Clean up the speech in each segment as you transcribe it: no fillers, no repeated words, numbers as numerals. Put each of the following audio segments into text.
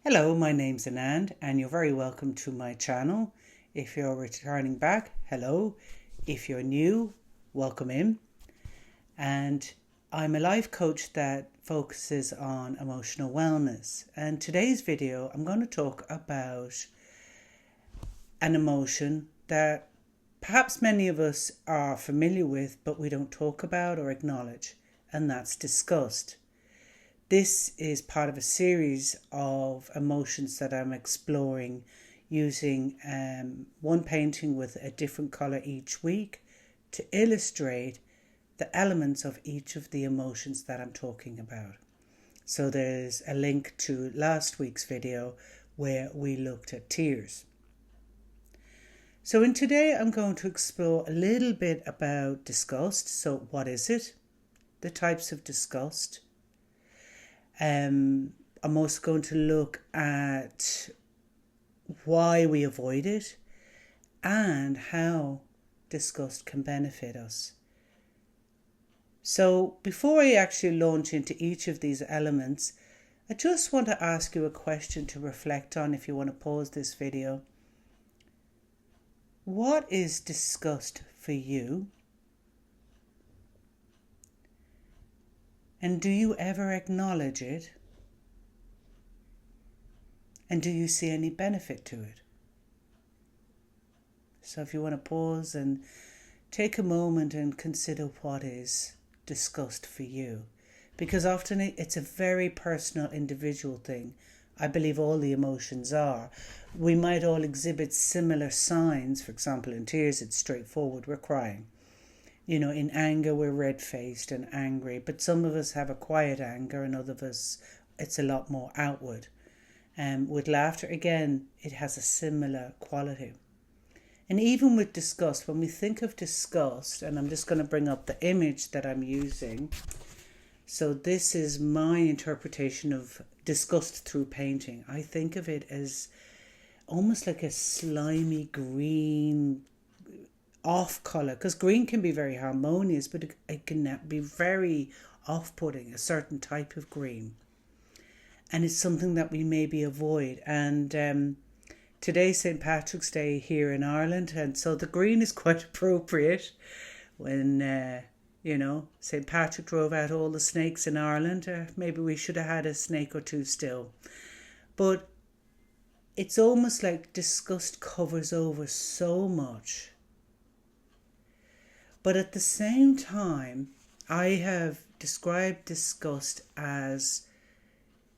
Hello, my name's Anand and you're very welcome to my channel. If you're returning back, hello. If you're new, welcome in. And I'm a life coach that focuses on emotional wellness. And today's video, I'm going to talk about an emotion that perhaps many of us are familiar with, but we don't talk about or acknowledge, and that's disgust. This is part of a series of emotions that I'm exploring using one painting with a different colour each week to illustrate the elements of each of the emotions that I'm talking about. So there's a link to last week's video where we looked at tears. So in today I'm going to explore a little bit about disgust. So what is it? The types of disgust. I'm also going to look at why we avoid it and how disgust can benefit us. So before I actually launch into each of these elements, I just want to ask you a question to reflect on if you want to pause this video. What is disgust for you? And do you ever acknowledge it? And do you see any benefit to it? So if you want to pause and take a moment and consider what is disgust for you. Because often it's a very personal, individual thing. I believe all the emotions are. We might all exhibit similar signs. For example, in tears, it's straightforward, we're crying. You know, in anger, we're red-faced and angry. But some of us have a quiet anger and other of us, it's a lot more outward. With laughter, again, it has a similar quality. And even with disgust, when we think of disgust, and I'm just going to bring up the image that I'm using. So this is my interpretation of disgust through painting. I think of it as almost like a slimy green off colour, because green can be very harmonious, but it can be very off-putting, a certain type of green, and it's something that we maybe avoid. And today's St. Patrick's Day here in Ireland, and so the green is quite appropriate when St. Patrick drove out all the snakes in Ireland. Maybe we should have had a snake or two still, but it's almost like disgust covers over so much. But at the same time, I have described disgust as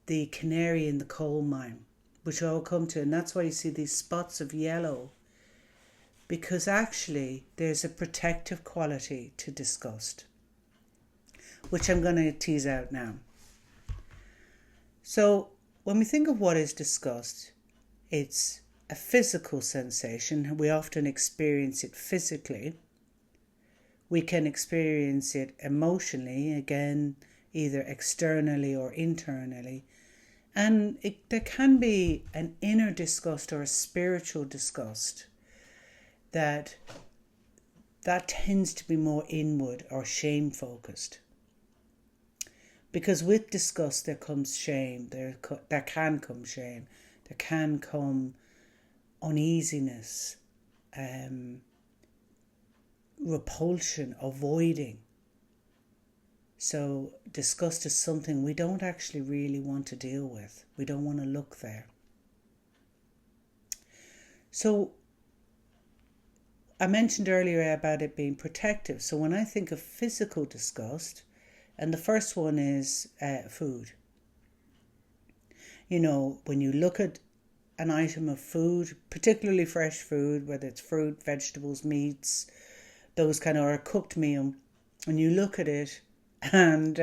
the canary in the coal mine, which I'll come to. And that's why you see these spots of yellow, because actually there's a protective quality to disgust, which I'm going to tease out now. So when we think of what is disgust, it's a physical sensation. We often experience it physically. We can experience it emotionally, again, either externally or internally. And there can be an inner disgust or a spiritual disgust that tends to be more inward or shame-focused. Because with disgust there comes shame, there can come shame, there can come uneasiness, repulsion, avoiding. So disgust is something we don't actually really want to deal with. We don't want to look there. So I mentioned earlier about it being protective. So when I think of physical disgust, and the first one is food. You know, when you look at an item of food, particularly fresh food, whether it's fruit, vegetables, meats, those kind of, or a cooked meal, and you look at it and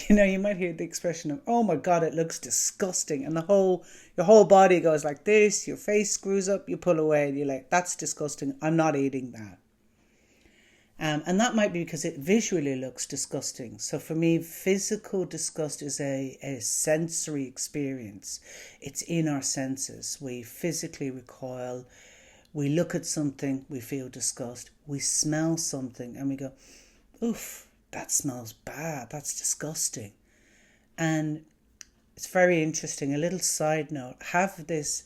you might hear the expression of, oh my God, it looks disgusting, and your whole body goes like this, your face screws up, you pull away, and you're like, that's disgusting, I'm not eating that. And that might be because it visually looks disgusting. So for me, physical disgust is a sensory experience. It's in our senses. We physically recoil. We look at something, we feel disgust. We smell something and we go, oof, that smells bad. That's disgusting. And It's very interesting. A little side note, have this,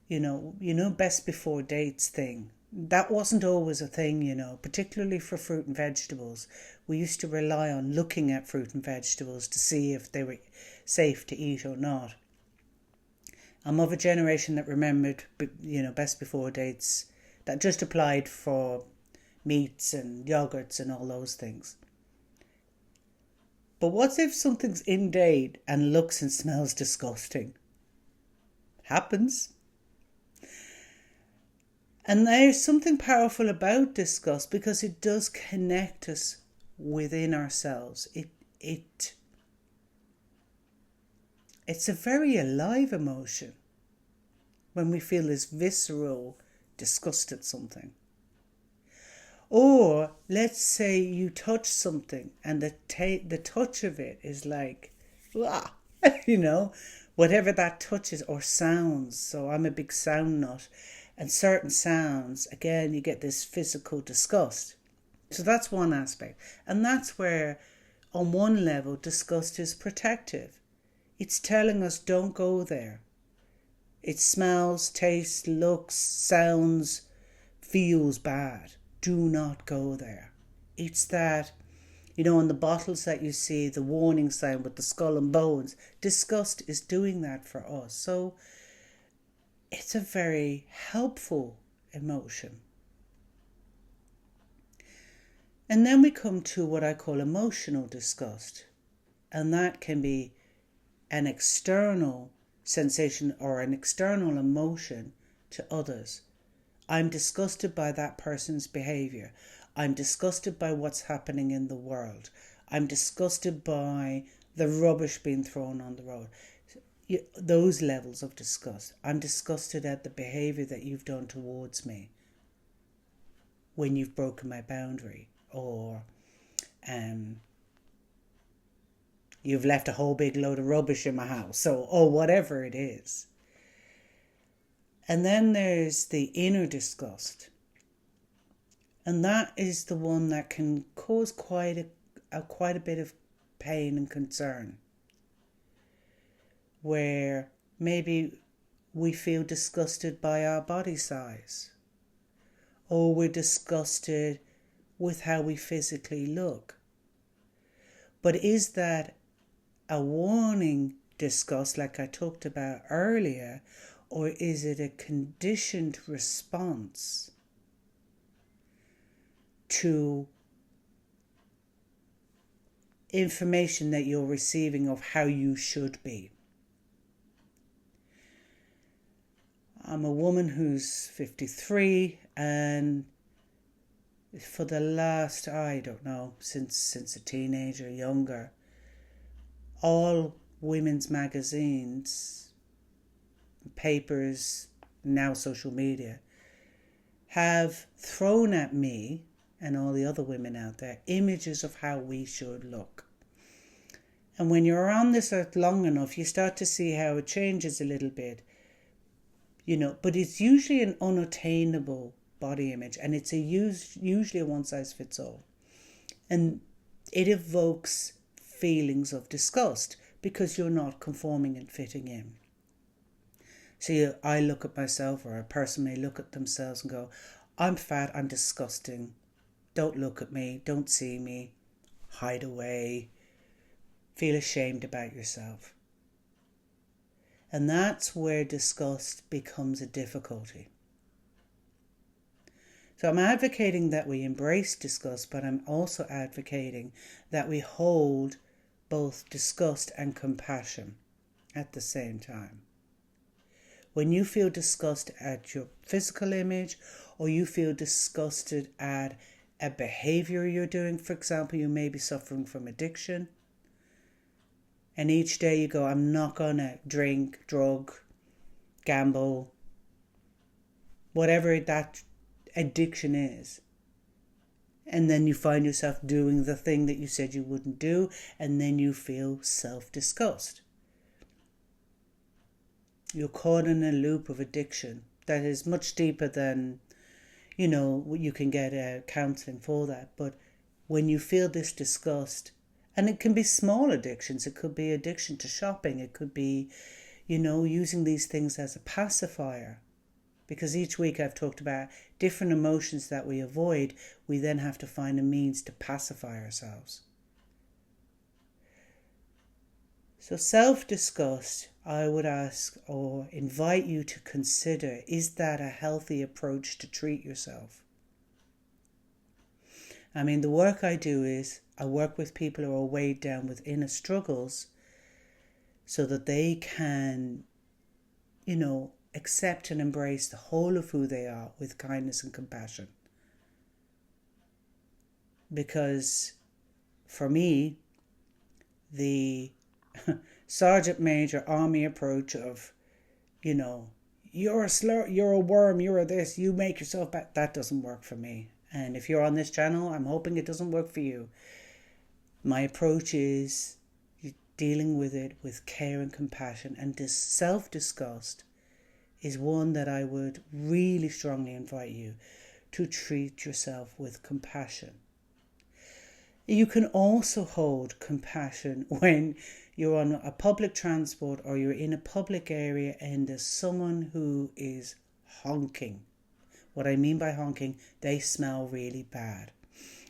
best before dates thing. That wasn't always a thing, particularly for fruit and vegetables. We used to rely on looking at fruit and vegetables to see if they were safe to eat or not. I'm of a generation that remembered, best before dates that just applied for meats and yogurts and all those things. But what if something's in date and looks and smells disgusting? Happens. And there's something powerful about disgust because it does connect us within ourselves. It's a very alive emotion when we feel this visceral disgust at something. Or let's say you touch something and the touch of it is like, whatever that touch is, or sounds. So I'm a big sound nut, and certain sounds, again, you get this physical disgust. So that's one aspect. And that's where, on one level, disgust is protective. It's telling us don't go there. It smells, tastes, looks, sounds, feels bad. Do not go there. It's that, on the bottles that you see, the warning sign with the skull and bones. Disgust is doing that for us. So it's a very helpful emotion. And then we come to what I call emotional disgust. And that can be an external sensation or an external emotion to others. I'm disgusted by that person's behaviour. I'm disgusted by what's happening in the world. I'm disgusted by the rubbish being thrown on the road. Those levels of disgust. I'm disgusted at the behaviour that you've done towards me when you've broken my boundary, or you've left a whole big load of rubbish in my house, or whatever it is. And then there's the inner disgust. And that is the one that can cause quite a bit of pain and concern. Where maybe we feel disgusted by our body size. Or we're disgusted with how we physically look. But is that a warning disgust like I talked about earlier? Or is it a conditioned response to information that you're receiving of how you should be? I'm a woman who's 53, and for the last, since a teenager, younger, all women's magazines, papers, now social media, have thrown at me and all the other women out there images of how we should look. And when you're on this earth long enough, you start to see how it changes a little bit, but it's usually an unattainable body image, and it's usually a one size fits all. And it evokes feelings of disgust because you're not conforming and fitting in. So I look at myself, or a person may look at themselves and go, I'm fat, I'm disgusting. Don't look at me, don't see me, hide away, feel ashamed about yourself. And that's where disgust becomes a difficulty. So I'm advocating that we embrace disgust, but I'm also advocating that we hold both disgust and compassion at the same time. When you feel disgust at your physical image, or you feel disgusted at a behaviour you're doing, for example, you may be suffering from addiction, and each day you go, I'm not going to drink, drug, gamble, whatever that addiction is. And then you find yourself doing the thing that you said you wouldn't do, and then you feel self-disgust. You're caught in a loop of addiction that is much deeper than, you can get counselling for that. But when you feel this disgust And it can be small addictions. It could be addiction to shopping. It could be, using these things as a pacifier. Because each week I've talked about different emotions that we avoid. We then have to find a means to pacify ourselves. So self-disgust, I would ask or invite you to consider, is that a healthy approach to treat yourself? I mean, the work I do is I work with people who are weighed down with inner struggles so that they can, accept and embrace the whole of who they are with kindness and compassion. Because for me, the Sergeant Major Army approach of, you're a slur, you're a worm, you're a this, you make yourself bad, that doesn't work for me. And if you're on this channel, I'm hoping it doesn't work for you. My approach is dealing with it with care and compassion. And this self-disgust is one that I would really strongly invite you to treat yourself with compassion. You can also hold compassion when you're on a public transport or you're in a public area and there's someone who is honking. What I mean by honking, they smell really bad.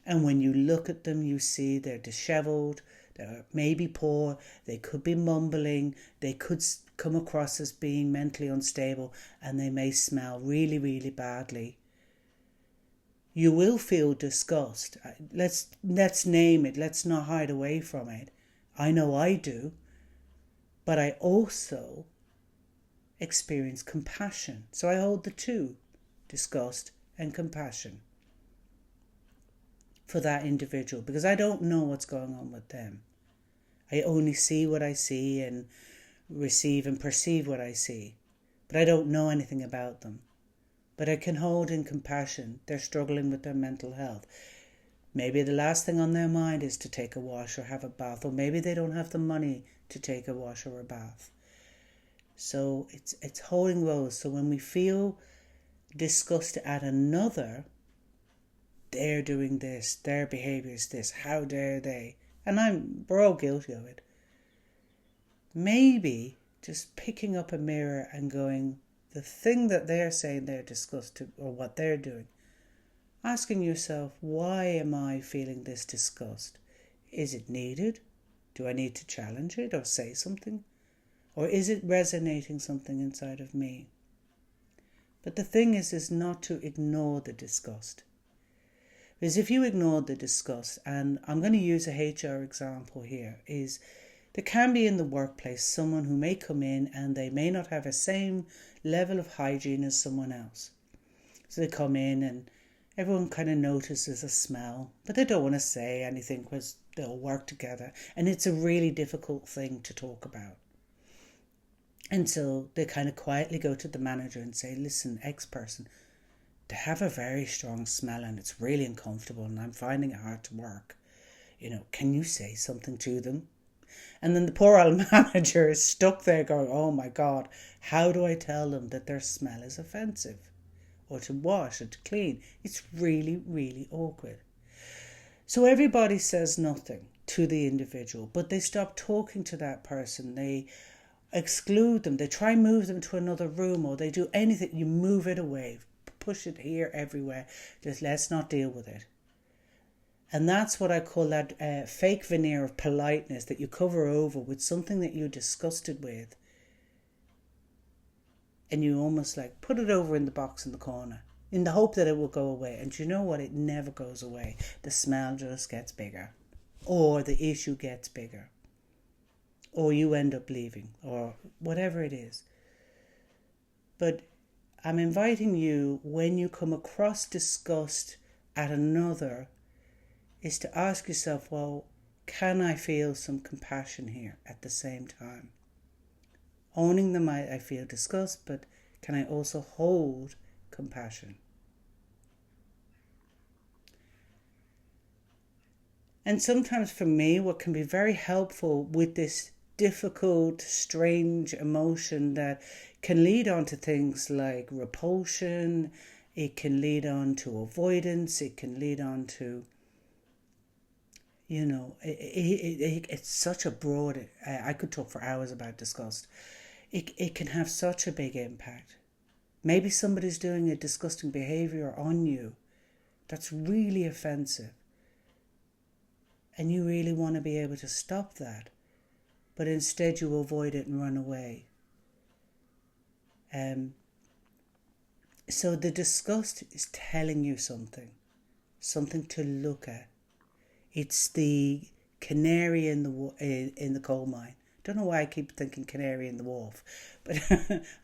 And when you look at them, you see they're disheveled, they're maybe poor, they could be mumbling, they could come across as being mentally unstable, and they may smell really, really badly. You will feel disgust. Let's name it. Let's not hide away from it. I know I do. But I also experience compassion. So I hold the two, disgust and compassion, for that individual, because I don't know what's going on with them. I only see what I see and receive and perceive what I see. But I don't know anything about them. But I can hold in compassion. They're struggling with their mental health. Maybe the last thing on their mind is to take a wash or have a bath, or maybe they don't have the money to take a wash or a bath. So it's holding those. So when we feel disgust at another, they're doing this, their behaviour is this, how dare they? And we're all guilty of it. Maybe just picking up a mirror and going, the thing that they're saying they're disgusted or what they're doing, asking yourself, why am I feeling this disgust? Is it needed? Do I need to challenge it or say something? Or is it resonating something inside of me? But the thing is not to ignore the disgust. Because if you ignore the disgust, and I'm going to use a HR example here, is there can be in the workplace someone who may come in and they may not have the same level of hygiene as someone else. So they come in and everyone kind of notices a smell, but they don't want to say anything because they'll work together. And it's a really difficult thing to talk about. And so they kind of quietly go to the manager and say, listen, X person, they have a very strong smell and it's really uncomfortable and I'm finding it hard to work. Can you say something to them? And then the poor old manager is stuck there going, oh my God, how do I tell them that their smell is offensive? Or to wash or to clean? It's really, really awkward. So everybody says nothing to the individual, but they stop talking to that person. They exclude them. They try and move them to another room, or they do anything. You move it away, push it here, everywhere. Just let's not deal with it. And that's what I call that fake veneer of politeness that you cover over with something that you're disgusted with. And you almost put it over in the box in the corner in the hope that it will go away. And you know what? It never goes away. The smell just gets bigger, or the issue gets bigger, or you end up leaving, or whatever it is. But I'm inviting you, when you come across disgust at another, is to ask yourself, well, can I feel some compassion here at the same time? Owning them, I feel disgust, but can I also hold compassion? And sometimes for me, what can be very helpful with this difficult, strange emotion that can lead on to things like repulsion, it can lead on to avoidance, it can lead on to You know, it's such a broad, I could talk for hours about disgust. It can have such a big impact. Maybe somebody's doing a disgusting behaviour on you that's really offensive, and you really want to be able to stop that, but instead you avoid it and run away. So the disgust is telling you something to look at. It's the canary in the coal mine. Don't know why I keep thinking canary in the wharf, but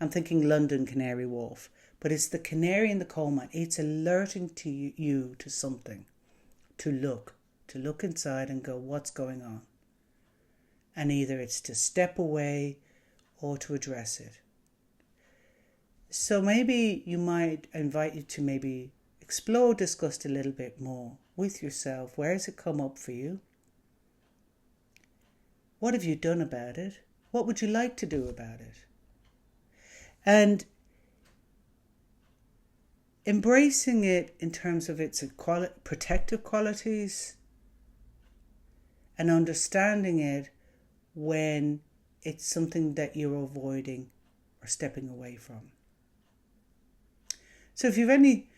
I'm thinking London Canary Wharf. But it's the canary in the coal mine. It's alerting to you to something, to look inside and go, what's going on? And either it's to step away or to address it. So maybe you might invite you to maybe explore disgust a little bit more with yourself. Where has it come up for you? What have you done about it? What would you like to do about it? And embracing it in terms of its protective qualities, and understanding it when it's something that you're avoiding or stepping away from. So if you have any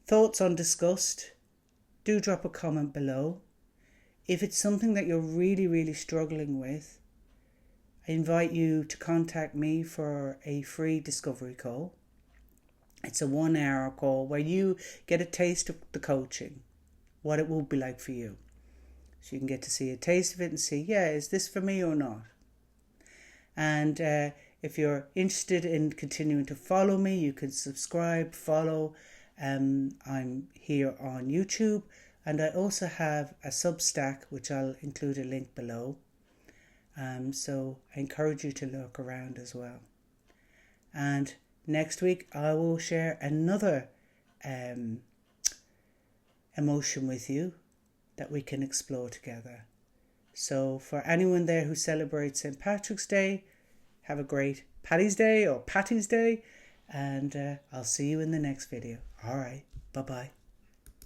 thoughts on disgust, do drop a comment below. If it's something that you're really, really struggling with, I invite you to contact me for a free discovery call. It's a 1-hour call where you get a taste of the coaching, what it will be like for you. So you can get to see a taste of it and see, is this for me or not? And if you're interested in continuing to follow me, you can subscribe, follow. I'm here on YouTube, and I also have a Substack, which I'll include a link below. So I encourage you to look around as well. And next week I will share another emotion with you that we can explore together. So for anyone there who celebrates St. Patrick's Day, have a great Paddy's Day or Patty's Day, and I'll see you in the next video. All right, bye-bye.